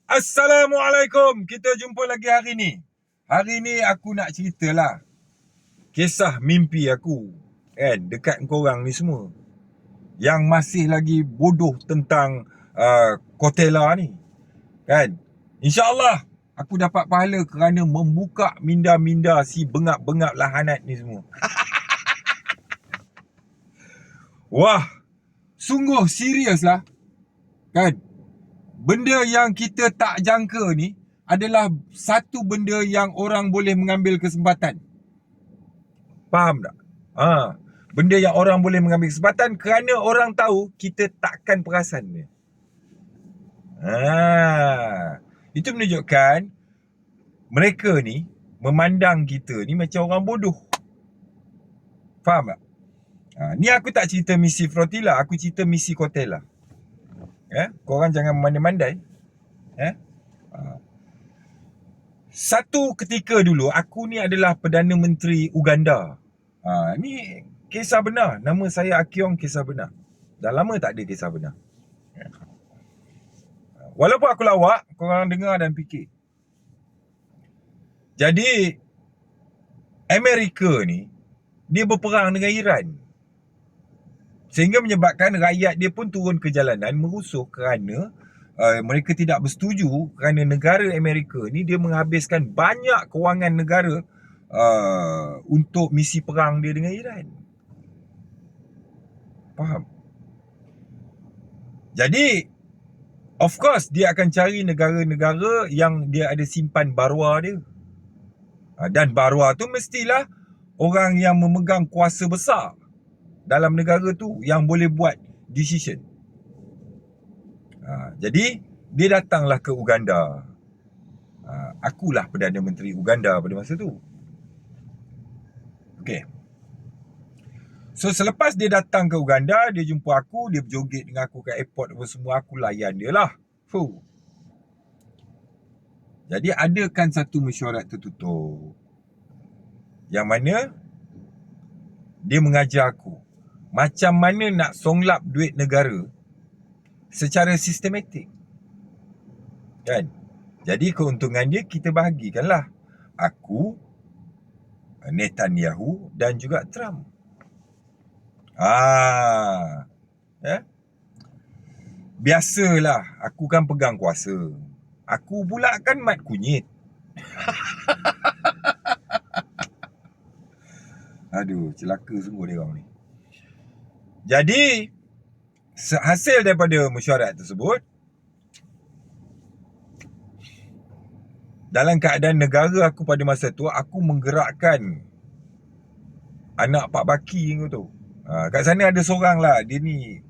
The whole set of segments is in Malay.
Assalamualaikum. Kita jumpa lagi hari ni. Hari ni aku nak ceritalah kisah mimpi aku dekat korang ni semua yang masih lagi bodoh tentang Kotela ni kan. InsyaAllah aku dapat pahala kerana membuka minda-minda si bengap-bengap lahanat ni semua. Wah, sungguh serius lah kan. Benda yang kita tak jangka ni adalah satu benda yang orang boleh mengambil kesempatan. Faham tak? Benda yang orang boleh mengambil kesempatan kerana orang tahu kita takkan perasan dia. Itu menunjukkan mereka ni memandang kita ni macam orang bodoh. Faham tak? Ni aku tak cerita misi Flotilla, aku cerita misi Kotela. Korang jangan memandai-mandai. Satu ketika dulu, aku ni adalah Perdana Menteri Uganda. Ni kisah benar. Nama saya Akiong, kisah benar. Dah lama tak ada kisah benar. Walaupun aku lawak, korang dengar dan fikir. Jadi, Amerika ni, dia berperang dengan Iran. Sehingga menyebabkan rakyat dia pun turun ke jalanan merusuh kerana mereka tidak bersetuju kerana negara Amerika ni dia menghabiskan banyak kewangan negara untuk misi perang dia dengan Iran. Faham? Jadi, of course, dia akan cari negara-negara yang dia ada simpan barua dia. Dan barua tu mestilah orang yang memegang kuasa besar dalam negara tu yang boleh buat decision. Jadi dia datanglah ke Uganda. Akulah Perdana Menteri Uganda pada masa tu. Okay. So selepas dia datang ke Uganda, dia jumpa aku, dia berjoget dengan aku kat airport apa semua, aku layan dia lah. Jadi adakan satu mesyuarat tertutup yang mana dia mengajar aku macam mana nak songlap duit negara secara sistematik. Kan? Jadi keuntungan dia kita bahagikanlah. Aku, Netanyahu dan juga Trump. Biasalah, aku kan pegang kuasa. Aku pula kan mat kunyit. Aduh, celaka sungguh dia orang ni. Jadi, hasil daripada mesyuarat tersebut, dalam keadaan negara aku pada masa tu, aku menggerakkan anak Pak Baki kau tu. Kat sana ada seorang lah, dia ni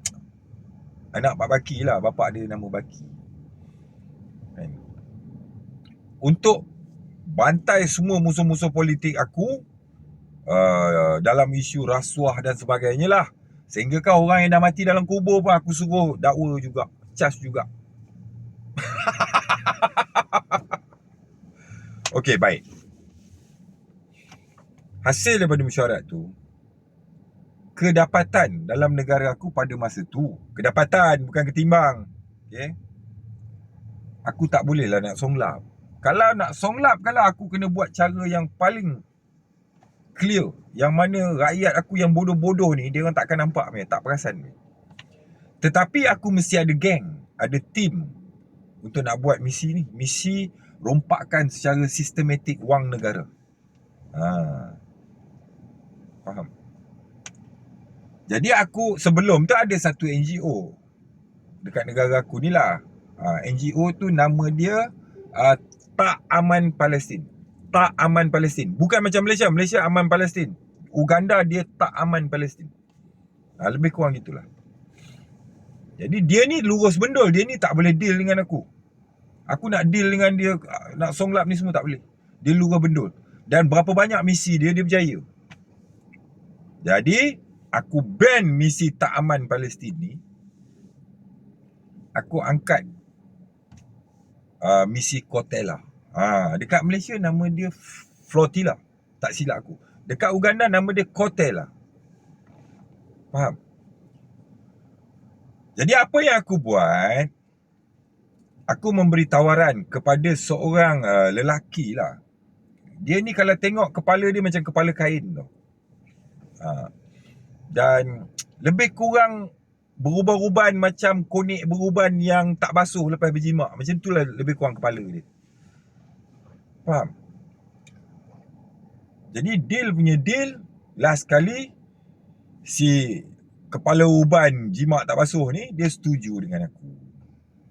anak Pak Baki lah, bapak dia nama Baki. Untuk bantai semua musuh-musuh politik aku dalam isu rasuah dan sebagainya lah. Sehingga kan orang yang dah mati dalam kubur pun aku suruh dakwa juga, cas juga. Okey, baik. Hasil daripada mesyuarat tu, kedapatan dalam negara aku pada masa tu, kedapatan bukan ketimbang. Okay? Aku tak boleh lah nak songlap. Kalau nak songlap, kalau aku kena buat cara yang paling clear, yang mana rakyat aku yang bodoh-bodoh ni, dia orang takkan nampak, tak perasan. Tetapi aku mesti ada geng, ada team untuk nak buat misi ni. Misi rompakkan secara sistematik wang negara. Faham? Jadi aku sebelum tu ada satu NGO dekat negara aku ni lah. NGO tu nama dia Tak Aman Palestin. Tak Aman Palestin. Bukan macam Malaysia. Malaysia Aman Palestin. Uganda dia Tak Aman Palestin. Lebih kurang gitulah. Jadi dia ni lurus bendul. Dia ni tak boleh deal dengan aku. Aku nak deal dengan dia, nak songlap ni semua tak boleh. Dia lurus bendul. Dan berapa banyak misi dia, dia berjaya. Jadi aku ban misi Tak Aman Palestin ni. Aku angkat misi Kotela. Dekat Malaysia nama dia Flotilla, tak silap aku. Dekat Uganda nama dia Kotela. Faham? Jadi apa yang aku buat, aku memberi tawaran kepada seorang lelaki lah. Dia ni kalau tengok kepala dia macam kepala kain tau. Dan lebih kurang beruban-uban macam konek beruban yang tak basuh lepas berjimak. Macam tu lah lebih kurang kepala dia. Faham? Jadi deal punya deal, last kali si kepala uban jimat tak basuh ni, dia setuju dengan aku.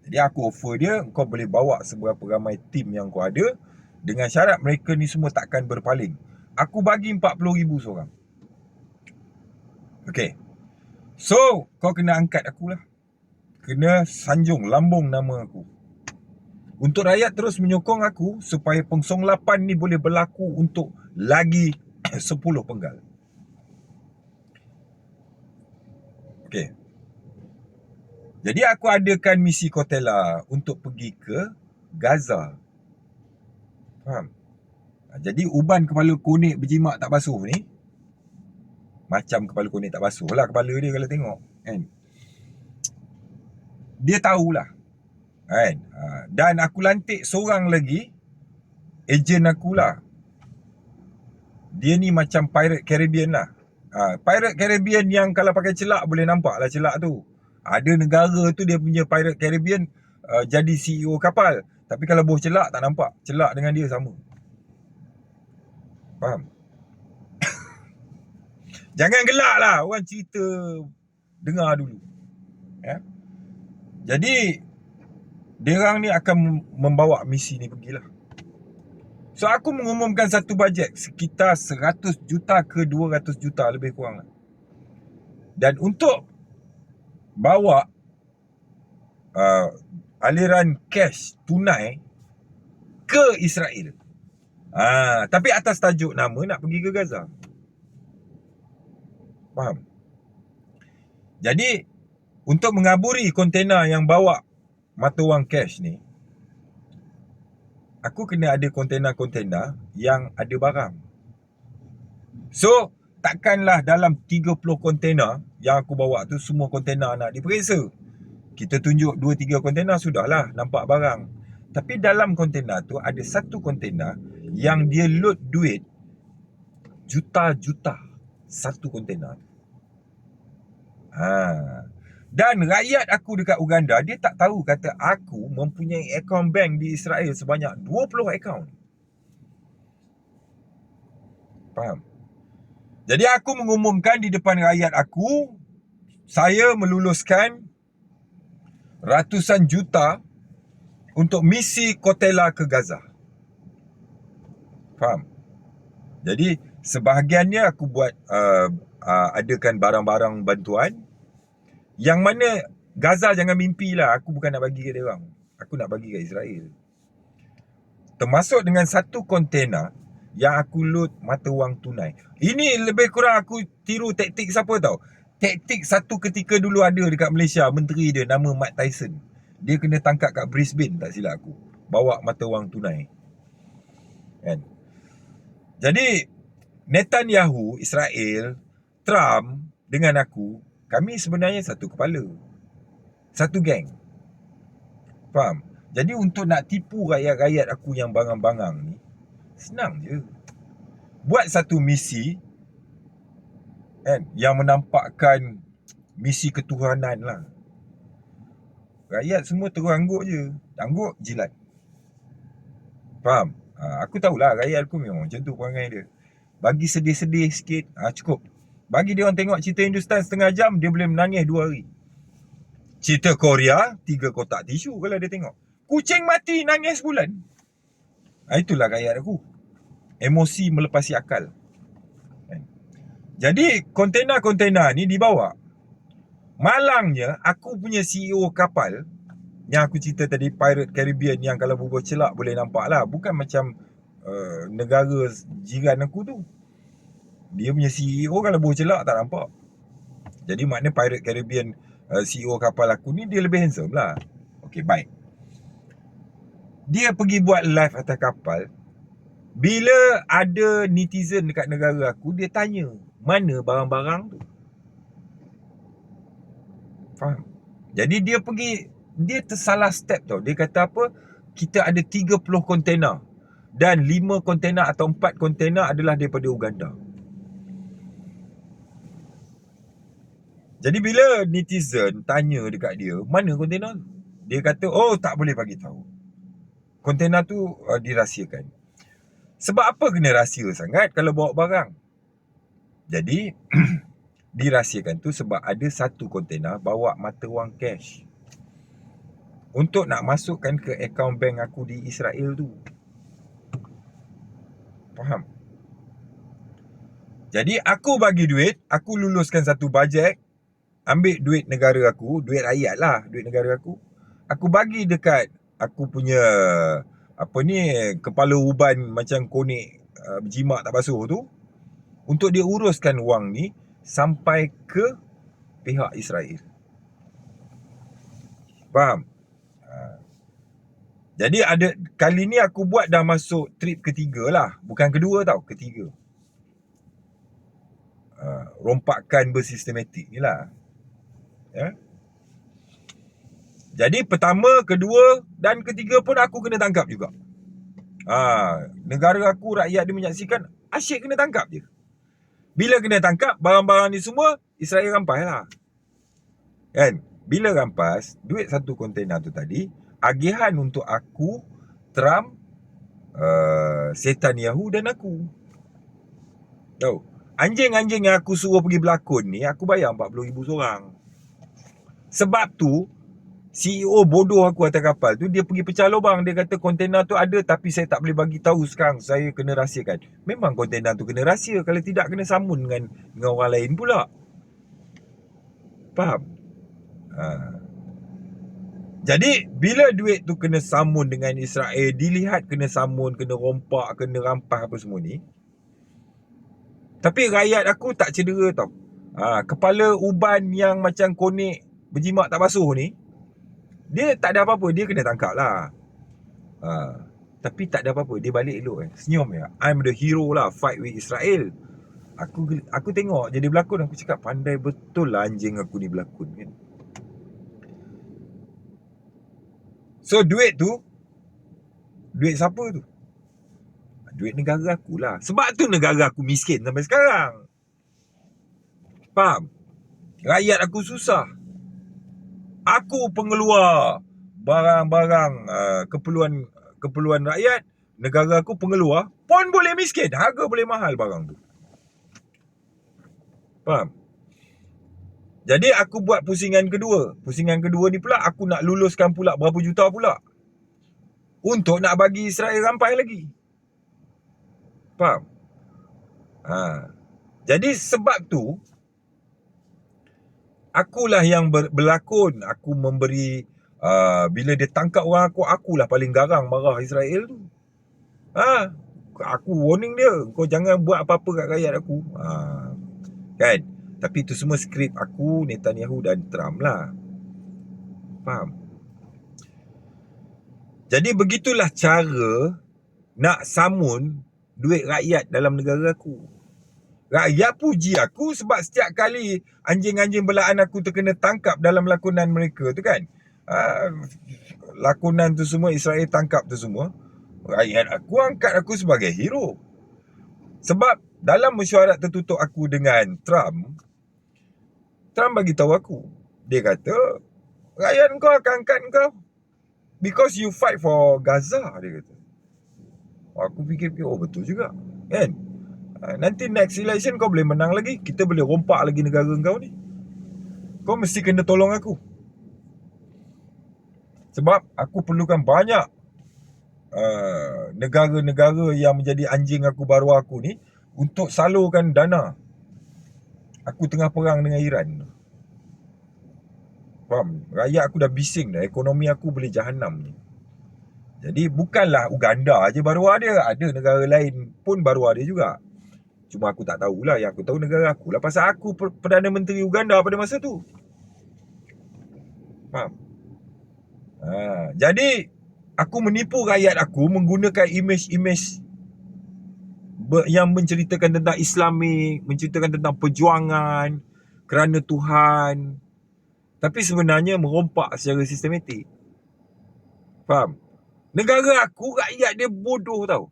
Jadi aku offer dia, kau boleh bawa seberapa ramai tim yang kau ada, dengan syarat mereka ni semua takkan berpaling. Aku bagi 40,000 seorang. Okay. So, kau kena angkat akulah. Kena sanjung lambung nama aku. Untuk rakyat terus menyokong aku supaya Pengsong 8 ni boleh berlaku untuk lagi 10 penggal. Okay. Jadi aku adakan misi Kotela untuk pergi ke Gaza. Faham? Jadi uban kepala konek berjimat tak basuh ni, macam kepala konek tak basuh lah kepala dia kalau tengok, kan? Dia tahulah, kan? Dan aku lantik seorang lagi, ejen akulah. Dia ni macam Pirate Caribbean lah. Pirate Caribbean yang kalau pakai celak boleh nampak lah celak tu. Ada negara tu dia punya Pirate Caribbean jadi CEO kapal. Tapi kalau bawah celak tak nampak. Celak dengan dia sama. Faham? Jangan gelak lah. Orang cerita dengar dulu. Ya? Jadi diorang ni akan membawa misi ni pergilah. So aku mengumumkan satu bajet sekitar 100 juta ke 200 juta lebih kurang. Dan untuk bawa aliran cash tunai ke Israel. Tapi atas tajuk nama nak pergi ke Gaza. Faham? Jadi untuk mengaburi kontena yang bawa mata wang cash ni, aku kena ada kontena-kontena yang ada barang. So takkanlah dalam 30 kontena yang aku bawa tu semua kontena nak diperiksa. Kita tunjuk 2-3 kontena sudahlah nampak barang. Tapi dalam kontena tu ada satu kontena yang dia load duit juta-juta satu kontena. Dan rakyat aku dekat Uganda, dia tak tahu kata aku mempunyai akaun bank di Israel sebanyak 20 akaun. Faham? Jadi aku mengumumkan di depan rakyat aku, saya meluluskan ratusan juta untuk misi Kotela ke Gaza. Faham? Jadi sebahagiannya aku buat adakan barang-barang bantuan. Yang mana Gaza jangan mimpi lah, aku bukan nak bagi kat dia orang. Aku nak bagi kat Israel. Termasuk dengan satu kontena yang aku load mata wang tunai. Ini lebih kurang aku tiru taktik siapa tau? Taktik satu ketika dulu ada dekat Malaysia, menteri dia nama Mike Tyson. Dia kena tangkap kat Brisbane tak silap aku, bawa mata wang tunai, kan? Jadi Netanyahu, Israel, Trump dengan aku, kami sebenarnya satu kepala, satu geng. Faham? Jadi untuk nak tipu rakyat-rakyat aku yang bangang-bangang ni, senang je. Buat satu misi, kan, yang menampakkan misi ketuhanan lah. Rakyat semua terus angguk je. Angguk, jilat. Faham? Aku tahulah rakyat aku memang macam tu perangai dia. Bagi sedih-sedih sikit, cukup. Bagi dia orang tengok cerita Hindustan setengah jam, dia boleh menangis 2 hari. Cerita Korea, 3 kotak tisu kalau dia tengok. Kucing mati, nangis sebulan. Itulah rakyat aku. Emosi melepasi akal. Jadi kontena-kontena ni dibawa. Malangnya aku punya CEO kapal yang aku cerita tadi, Pirate Caribbean, yang kalau berbual celak boleh nampak lah. Bukan macam negara jiran aku tu. Dia punya CEO kalau berbual celak tak nampak. Jadi maknanya Pirate Caribbean CEO kapal aku ni dia lebih handsome lah. Okay, baik. Dia pergi buat live atas kapal. Bila ada netizen dekat negara aku, dia tanya, mana barang-barang tu? Faham? Jadi dia pergi dia tersalah step tau. Dia kata apa? Kita ada 30 kontena dan 5 kontena atau 4 kontena adalah daripada Uganda. Jadi bila netizen tanya dekat dia, mana kontena tu? Dia kata, oh tak boleh bagi tahu. Kontena tu dirahsiakan. Sebab apa kena rahsia sangat kalau bawa barang? Jadi dirahsiakan tu sebab ada satu kontena bawa mata wang cash untuk nak masukkan ke akaun bank aku di Israel tu. Faham? Jadi aku bagi duit, aku luluskan satu bajet, ambil duit negara aku, duit rakyat lah, duit negara aku. Aku bagi dekat aku punya apa ni, kepala uban macam konek berjimak tak basuh tu, untuk dia uruskan wang ni sampai ke pihak Israel. Faham? Jadi ada kali ni aku buat dah masuk trip ketiga lah, bukan kedua tau, ketiga. Rompakan bersistematik ni lah. Ya. Jadi pertama, kedua dan ketiga pun aku kena tangkap juga. Negara aku, rakyat dia menyaksikan, asyik kena tangkap je. Bila kena tangkap, barang-barang ni semua Israel rampas lah. Kan? Bila rampas, duit satu kontena tu tadi, agihan untuk aku, Trump, Netanyahu dan aku. Tahu? Anjing-anjing yang aku suruh pergi berlakon ni, aku bayar 40,000 seorang. Sebab tu, CEO bodoh aku atas kapal tu, dia pergi pecah lubang. Dia kata kontena tu ada tapi saya tak boleh bagi tahu sekarang. Saya kena rahsiakan. Memang kontena tu kena rahsia. Kalau tidak kena samun dengan orang lain pula. Faham? Jadi bila duit tu kena samun dengan Israel, dilihat kena samun, kena rompak, kena rampas apa semua ni, tapi rakyat aku tak cedera tau. Kepala uban yang macam konek berjimat tak basuh ni, dia tak ada apa-apa. Dia kena tangkap lah. Tapi tak ada apa-apa. Dia balik elok senyum ya. I'm the hero lah, fight with Israel. Aku tengok jadi berlakon, aku cakap pandai betul lah anjing aku ni berlakon kan. So duit tu, duit siapa tu? Duit negara aku lah. Sebab tu negara aku miskin sampai sekarang. Faham? Rakyat aku susah. Aku pengeluar barang-barang keperluan rakyat. Negara aku pengeluar pun boleh miskin. Harga boleh mahal barang tu. Faham? Jadi aku buat pusingan kedua. Pusingan kedua ni pula aku nak luluskan pula berapa juta pula, untuk nak bagi Israel rampai lagi. Faham? Jadi sebab tu akulah yang berlakon. Aku memberi bila dia tangkap orang aku, akulah paling garang marah Israel tu. Aku warning dia, kau jangan buat apa-apa kat rakyat aku. Kan? Tapi itu semua skrip aku, Netanyahu dan Trump lah. Faham? Jadi begitulah cara nak samun duit rakyat dalam negara aku. Rakyat puji aku sebab setiap kali anjing-anjing belaan aku terkena tangkap dalam lakonan mereka tu kan, lakonan tu semua Israel tangkap tu semua, rakyat aku angkat aku sebagai hero. Sebab dalam mesyuarat tertutup aku dengan Trump bagi tahu aku, dia kata rakyat kau akan angkat kau because you fight for Gaza, dia kata. Aku fikir-fikir, oh betul juga kan. Nanti next election kau boleh menang lagi, kita boleh rompak lagi negara kau ni. Kau mesti kena tolong aku. Sebab aku perlukan banyak negara-negara yang menjadi anjing aku baru aku ni untuk salurkan dana. Aku tengah perang dengan Iran. Faham? Rakyat aku dah bising dah, ekonomi aku boleh jahanam ni. Jadi bukanlah Uganda aje baru ada, ada negara lain pun baru ada juga. Cuma aku tak tahulah, yang aku tahu negara aku lah, pasal aku Perdana Menteri Uganda pada masa tu. Faham? Jadi aku menipu rakyat aku menggunakan imej-imej yang menceritakan tentang Islamik, menceritakan tentang perjuangan kerana Tuhan. tapi sebenarnya merompak secara sistematik. Faham? Negara aku, rakyat dia bodoh tau.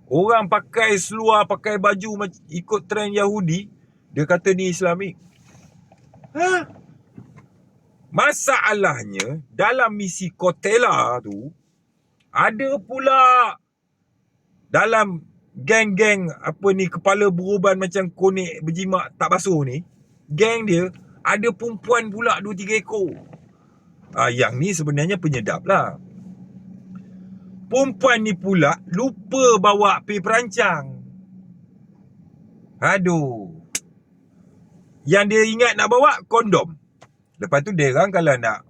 Orang pakai seluar, pakai baju ikut trend Yahudi, dia kata ni Islamik. Masalahnya dalam misi Kotela tu ada pula dalam geng-geng kepala beruban macam konek berjimat tak basuh ni, geng dia ada perempuan pula 2-3 ekor. Yang ni sebenarnya penyedap lah. Perempuan ni pula lupa bawa pil perancang. Aduh. Yang dia ingat nak bawa kondom. Lepas tu dia orang kalau nak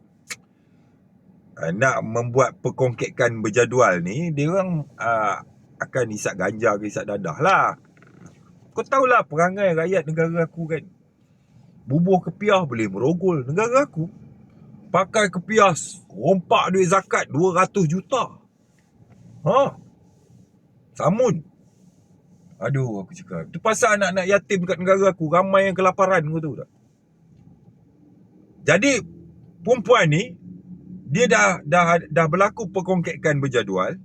membuat perkongkekan berjadual ni, dia orang akan isap ganja ke isap dadah lah. Kau tahulah perangai rakyat negara aku kan. Bubuh kepiah boleh merogol. Negara aku pakai kepiah, rompak duit zakat 200 juta. Samun. Aduh, aku cakap. Tu pasal anak-anak yatim kat negara aku ramai yang kelaparan, kau tahu tak? Jadi perempuan ni dia dah berlaku perkongkekan berjadual.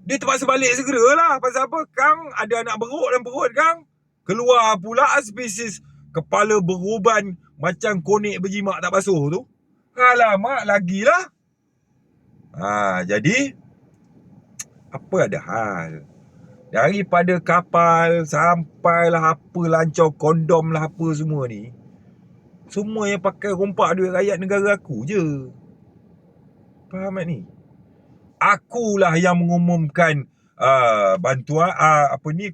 Dia terpaksa balik segeralah. Pasal apa? Kang ada anak beruk dalam perut kang. Keluar pula spesies kepala beruban macam konek berjimat tak basuh tu. Alamak, lagilah. Jadi apa ada hal? Daripada kapal sampailah apa lancau kondom lah apa semua ni, semua yang pakai rompak duit rakyat negara aku je. Faham tak ni? Akulah yang mengumumkan bantuan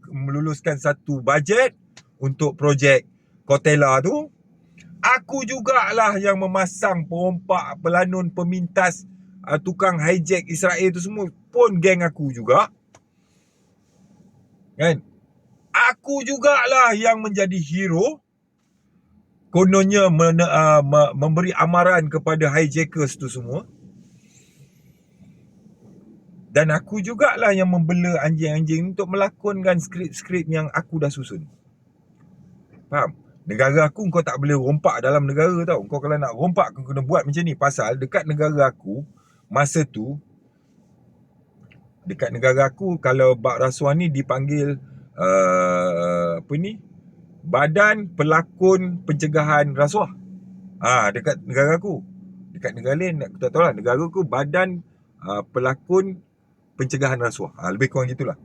meluluskan satu bajet untuk projek Kotela tu. Aku jugalah yang memasang perompak, pelanun, pemintas, tukang hijack Israel tu semua pun geng aku juga. Kan? Aku jugalah yang menjadi hero. Kononnya memberi amaran kepada hijackers tu semua. Dan aku jugalah yang membela anjing-anjing untuk melakonkan skrip-skrip yang aku dah susun. Faham? Negara aku kau tak boleh rompak dalam negara tau. Kau kalau nak rompak kau kena buat macam ni. Pasal dekat negara aku masa tu, dekat negara aku kalau bab rasuah ni dipanggil Badan Pelakon Pencegahan Rasuah. Dekat negara aku. Dekat negara lain aku tak tahu lah. Negara aku Badan Pelakon Pencegahan Rasuah. Lebih kurang gitulah.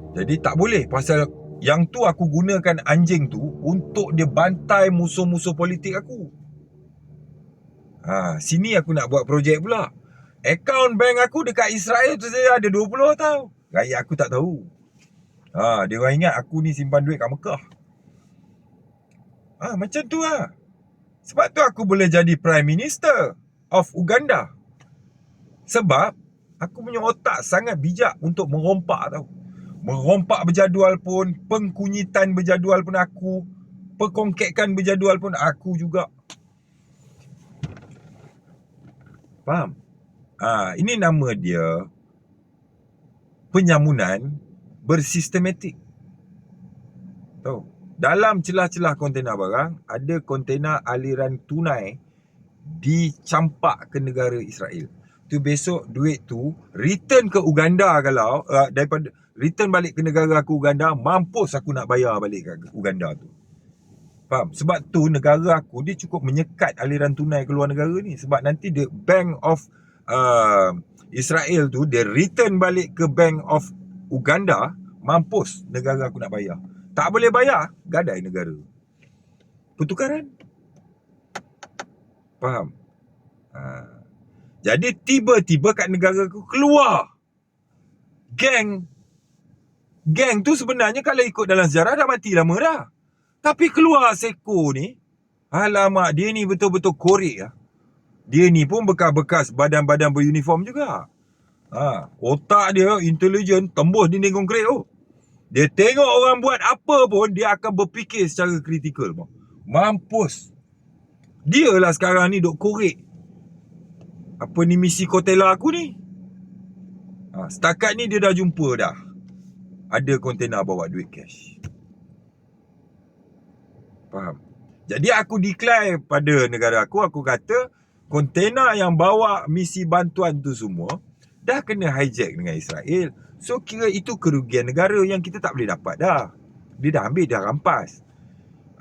Jadi tak boleh. Pasal yang tu aku gunakan anjing tu untuk dia bantai musuh-musuh politik aku. Sini aku nak buat projek pula. Akaun bank aku dekat Israel tu saya ada 20 tau. Rakyat aku tak tahu. Dia orang ingat aku ni simpan duit kat Mekah. Macam tu lah. Sebab tu aku boleh jadi Prime Minister of Uganda. Sebab aku punya otak sangat bijak untuk merompak tau. Merompak berjadual pun, pengkunyitan berjadual pun aku, perkongkekan berjadual pun aku juga. Faham? Ini nama dia penyamunan bersistematik. Tahu? Dalam celah-celah kontena barang, ada kontena aliran tunai dicampak ke negara Israel. Tu besok duit tu return ke Uganda. Kalau daripada return balik ke negara aku Uganda, mampus aku nak bayar balik ke Uganda tu. Faham? Sebab tu negara aku dia cukup menyekat aliran tunai keluar negara ni. Sebab nanti the Bank of Israel tu dia return balik ke Bank of Uganda, mampus negara aku nak bayar. Tak boleh bayar, gadai negara. Pertukaran. Faham? Jadi tiba-tiba kat negara aku keluar geng tu sebenarnya kalau ikut dalam sejarah dah mati lama dah. Tapi keluar seko ni, alamak, dia ni betul-betul korek lah. Dia ni pun bekas-bekas badan-badan beruniform juga. Otak dia intelijen, tembus dinding konkret tu. Dia tengok orang buat apa pun, dia akan berfikir secara kritikal. Mampus. Dia lah sekarang ni duk korek misi Kotela aku ni. Setakat ni dia dah jumpa dah ada kontena bawa duit cash. Faham? Jadi aku declare pada negara aku kata kontena yang bawa misi bantuan tu semua dah kena hijack dengan Israel. So kira itu kerugian negara yang kita tak boleh dapat dah. Dia dah ambil, dah rampas.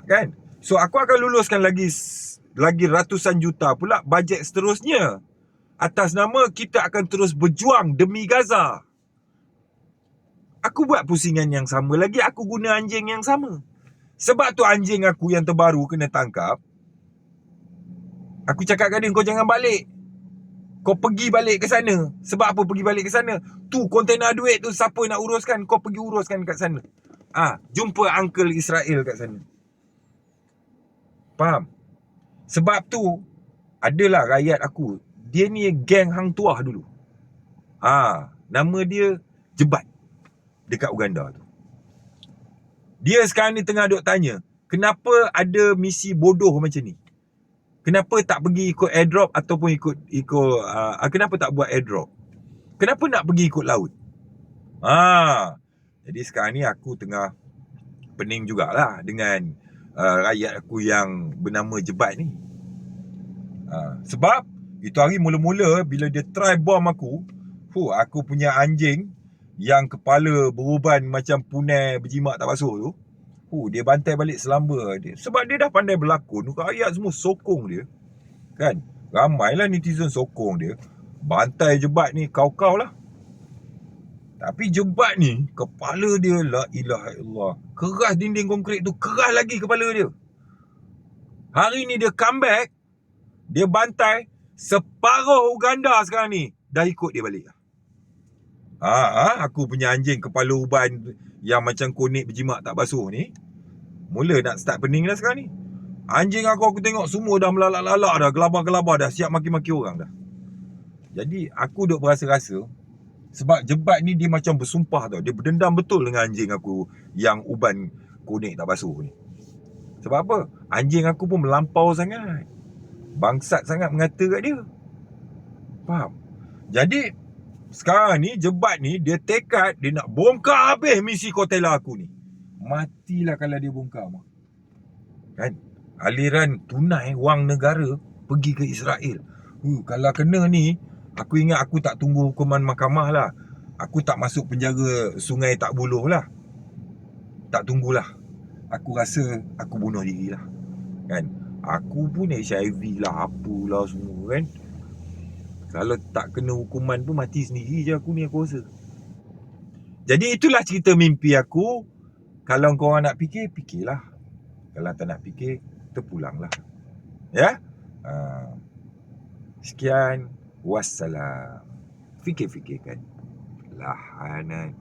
Kan? So aku akan luluskan lagi ratusan juta pula bajet seterusnya. Atas nama kita akan terus berjuang demi Gaza. Aku buat pusingan yang sama lagi, aku guna anjing yang sama. Sebab tu anjing aku yang terbaru kena tangkap. Aku cakap kat dia, kau jangan balik. Kau pergi balik ke sana. Sebab apa pergi balik ke sana? Tu kontena duit tu siapa nak uruskan, kau pergi uruskan kat sana. Jumpa Uncle Israel kat sana. Faham? Sebab tu adalah rakyat aku, dia ni geng hang tuah dulu. Nama dia Jebat dekat Uganda tu. Dia sekarang ni tengah duk tanya, kenapa ada misi bodoh macam ni? Kenapa tak pergi ikut airdrop ataupun kenapa tak buat airdrop? Kenapa nak pergi ikut laut? Jadi sekarang ni aku tengah pening jugalah dengan rakyat aku yang bernama Jebat ni. Sebab itu hari mula-mula bila dia try bom aku punya anjing yang kepala beruban macam punai berjimat tak basuh tu, dia bantai balik selamba dia. Sebab dia dah pandai berlakon. Rakyat semua sokong dia. Kan? Ramailah netizen sokong dia. Bantai Jebat ni kau-kau lah. Tapi Jebat ni, kepala dia, la ilaha illallah, keras dinding konkrit tu, keras lagi kepala dia. Hari ni dia comeback, dia bantai separuh Uganda sekarang ni. Dah ikut dia balik. Aku punya anjing kepala uban yang macam konik berjimat tak basuh ni, mula nak start pening dah sekarang ni. Anjing aku tengok semua dah melalak-lalak dah, gelabah-gelabah dah, siap maki-maki orang dah. Jadi aku duk berasa-rasa, sebab Jebat ni dia macam bersumpah tau. Dia berdendam betul dengan anjing aku yang uban konik tak basuh ni. Sebab apa? Anjing aku pun melampau sangat, bangsat sangat mengata kat dia. Faham? Jadi sekarang ni Jebat ni dia tekad dia nak bongkar habis misi Kotela aku ni. Matilah kalau dia bongkar. Kan? Aliran tunai wang negara pergi ke Israel. Kalau kena ni, aku ingat aku tak tunggu hukuman mahkamah lah. Aku tak masuk penjara Sungai Tak Buluh lah. Tak tunggulah. Aku rasa aku bunuh diri lah. Kan? Aku pun HIV lah, apalah semua kan. Kalau tak kena hukuman pun mati sendiri je aku ni, aku rasa. Jadi itulah cerita mimpi aku. Kalau korang nak fikir, fikirlah. Kalau tak nak fikir, terpulanglah. Ya? Sekian. Wassalam. Fikir-fikirkan. Lahanan.